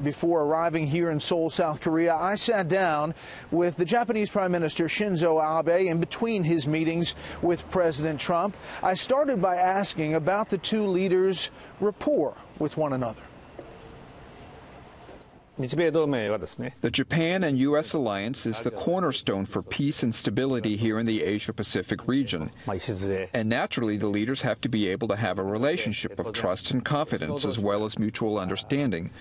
Before arriving here in Seoul, South Korea, I sat down with the Japanese Prime Minister Shinzo Abe in between his meetings with President Trump. I started by asking about the two leaders' rapport with one another. The Japan and U.S. alliance is the cornerstone for peace and stability here in the Asia-Pacific region. And naturally, the leaders have to be able to have a relationship of trust and confidence as well as mutual understanding.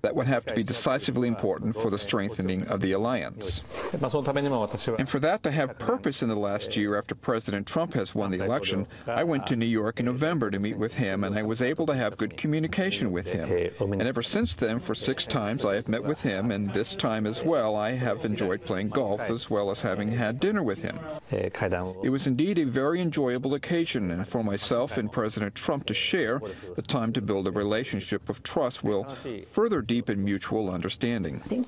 That would have to be decisively important for the strengthening of the alliance. And for that to have purpose in the last year after President Trump has won the election, I went to New York in November to meet with him, and I was able to have good communication with him. And ever since then, for 6 times I have met with him, and this time as well, I have enjoyed playing golf as well as having had dinner with him. It was indeed a very enjoyable occasion, and for myself and President Trump to share, the time to build a relationship of trust will further deepen mutual understanding. And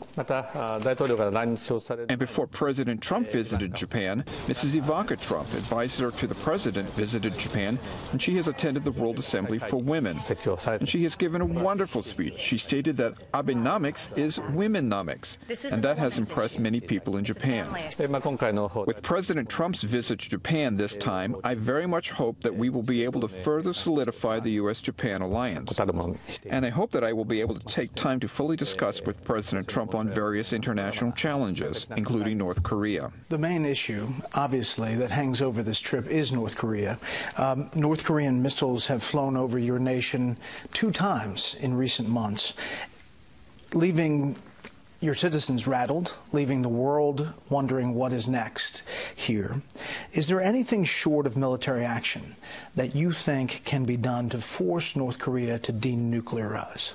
before President Trump visited Japan, Mrs. Ivanka Trump, advisor to the president, visited Japan, and she has attended the World Assembly for Women. And she has given a wonderful speech. She stated that Abenomics is womenomics, and that has impressed many people in Japan. With President Trump's visit to Japan this time, I very much hope that we will be able to further solidify the U.S.-Japan alliance. And I hope that I will be able to take time to fully discuss with President Trump on various international challenges, including North Korea. The main issue, obviously, that hangs over this trip is North Korea. North Korean missiles have flown over your nation 2 times in recent months, leaving your citizens rattled, leaving the world wondering what is next here. Is there anything short of military action that you think can be done to force North Korea to denuclearize?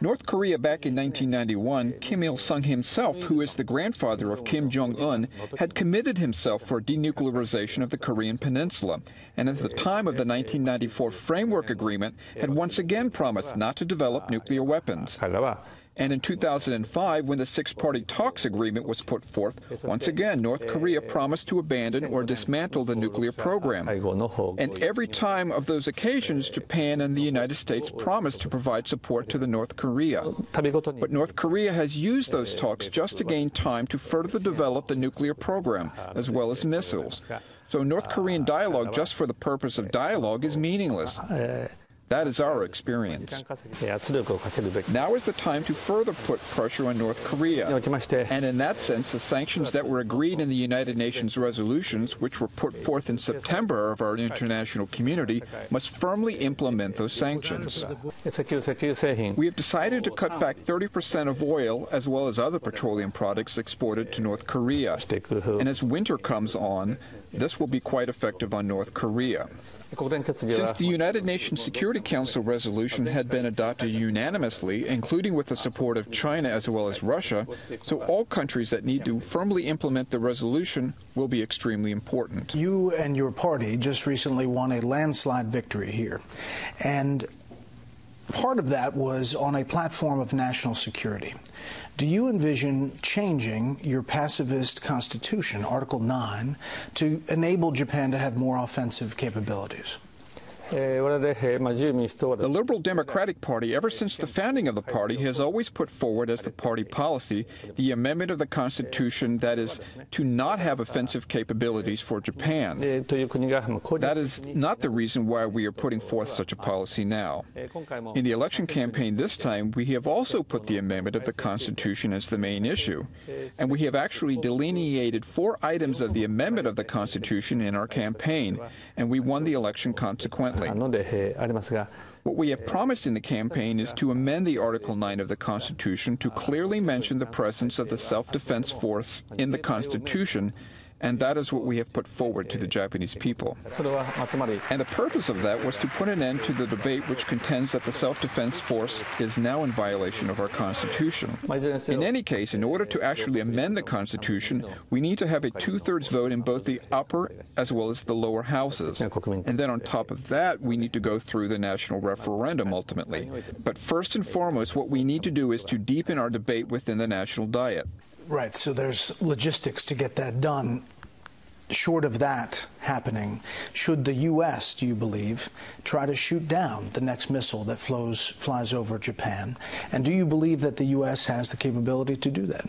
North Korea back in 1991, Kim Il-sung himself, who is the grandfather of Kim Jong-un, had committed himself for denuclearization of the Korean peninsula, and at the time of the 1994 Framework Agreement had once again promised not to develop nuclear weapons. And in 2005, when the 6-party talks agreement was put forth, once again, North Korea promised to abandon or dismantle the nuclear program. And every time of those occasions, Japan and the United States promised to provide support to the North Korea. But North Korea has used those talks just to gain time to further develop the nuclear program, as well as missiles. So North Korean dialogue just for the purpose of dialogue is meaningless. That is our experience. Now is the time to further put pressure on North Korea. And in that sense, the sanctions that were agreed in the United Nations resolutions, which were put forth in September of our international community, must firmly implement those sanctions. We have decided to cut back 30% of oil as well as other petroleum products exported to North Korea. And as winter comes on, this will be quite effective on North Korea. Since the United Nations Security Council resolution had been adopted unanimously, including with the support of China as well as Russia, so all countries that need to firmly implement the resolution will be extremely important. You and your party just recently won a landslide victory here, and part of that was on a platform of national security. Do you envision changing your pacifist constitution, Article 9, to enable Japan to have more offensive capabilities? The Liberal Democratic Party, ever since the founding of the party, has always put forward as the party policy the amendment of the Constitution that is to not have offensive capabilities for Japan. That is not the reason why we are putting forth such a policy now. In the election campaign this time, we have also put the amendment of the Constitution as the main issue, and we have actually delineated 4 items of the amendment of the Constitution in our campaign, and we won the election consequently. What we have promised in the campaign is to amend the Article 9 of the Constitution to clearly mention the presence of the self-defense force in the Constitution, and that is what we have put forward to the Japanese people. And the purpose of that was to put an end to the debate which contends that the self-defense force is now in violation of our Constitution. In any case, in order to actually amend the Constitution, we need to have a 2/3 vote in both the upper as well as the lower houses. And then on top of that, we need to go through the national referendum ultimately. But first and foremost, what we need to do is to deepen our debate within the national diet. Right, so there's logistics to get that done. short of that happening, should the U.S., do you believe, try to shoot down the next missile that flies over Japan? And do you believe that the U.S. has the capability to do that?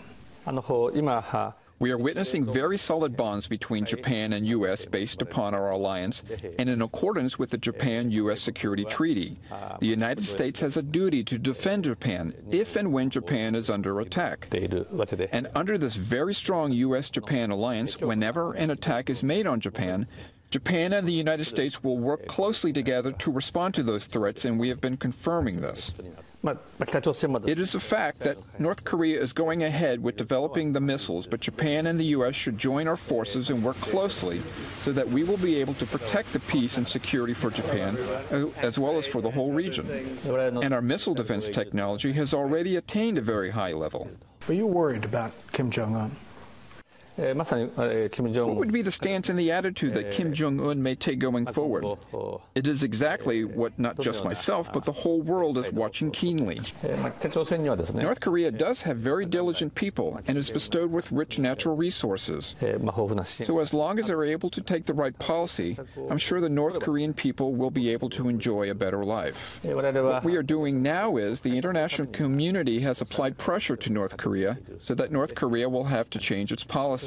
We are witnessing very solid bonds between Japan and U.S. based upon our alliance and in accordance with the Japan-U.S. Security Treaty. The United States has a duty to defend Japan if and when Japan is under attack. And under this very strong U.S.-Japan alliance, whenever an attack is made on Japan, Japan and the United States will work closely together to respond to those threats, and we have been confirming this. It is a fact that North Korea is going ahead with developing the missiles, but Japan and the U.S. should join our forces and work closely so that we will be able to protect the peace and security for Japan, as well as for the whole region. And our missile defense technology has already attained a very high level. Are you worried about Kim Jong-un? What would be the stance and the attitude that Kim Jong-un may take going forward? It is exactly what not just myself, but the whole world is watching keenly. North Korea does have very diligent people and is bestowed with rich natural resources. So as long as they're able to take the right policy, I'm sure the North Korean people will be able to enjoy a better life. What we are doing now is the international community has applied pressure to North Korea so that North Korea will have to change its policy.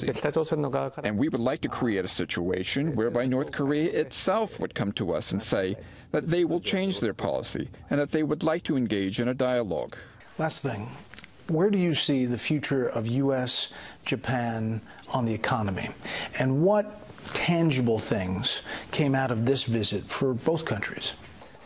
And we would like to create a situation whereby North Korea itself would come to us and say that they will change their policy and that they would like to engage in a dialogue. Last thing, where do you see the future of U.S., Japan on the economy? And what tangible things came out of this visit for both countries?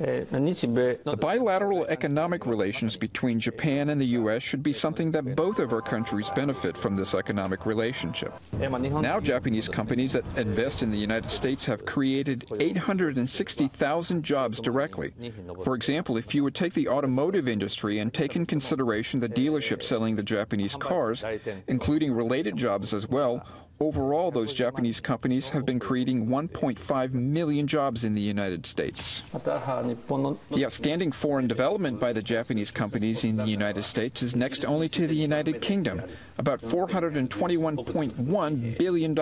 The bilateral economic relations between Japan and the U.S. should be something that both of our countries benefit from this economic relationship. Now Japanese companies that invest in the United States have created 860,000 jobs directly. For example, if you would take the automotive industry and take in consideration the dealerships selling the Japanese cars, including related jobs as well, overall, those Japanese companies have been creating 1.5 million jobs in the United States. The outstanding foreign development by the Japanese companies in the United States is next only to the United Kingdom, about $421.1 billion.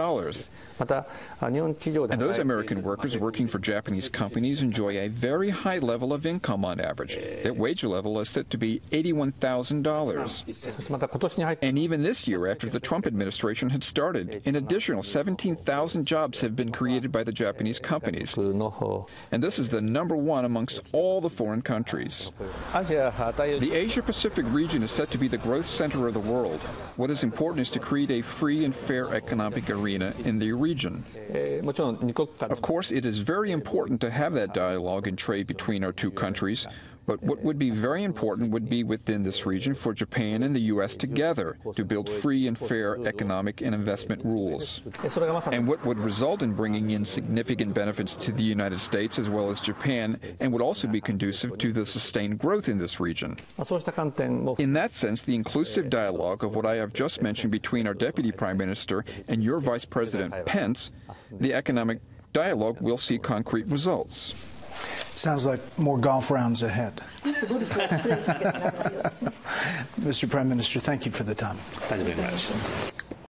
And those American workers working for Japanese companies enjoy a very high level of income on average. Their wage level is set to be $81,000. And even this year, after the Trump administration had started, an additional 17,000 jobs have been created by the Japanese companies. And this is the #1 amongst all the foreign countries. The Asia-Pacific region is set to be the growth center of the world. What is important is to create a free and fair economic arena in the region. Of course, it is very important to have that dialogue and trade between our two countries, but what would be very important would be within this region for Japan and the U.S. together to build free and fair economic and investment rules. And what would result in bringing in significant benefits to the United States as well as Japan, and would also be conducive to the sustained growth in this region. In that sense, the inclusive dialogue of what I have just mentioned between our Deputy Prime Minister and your Vice President Pence, the economic dialogue will see concrete results. Sounds like more golf rounds ahead. Mr. Prime Minister, thank you for the time. Thank you very much.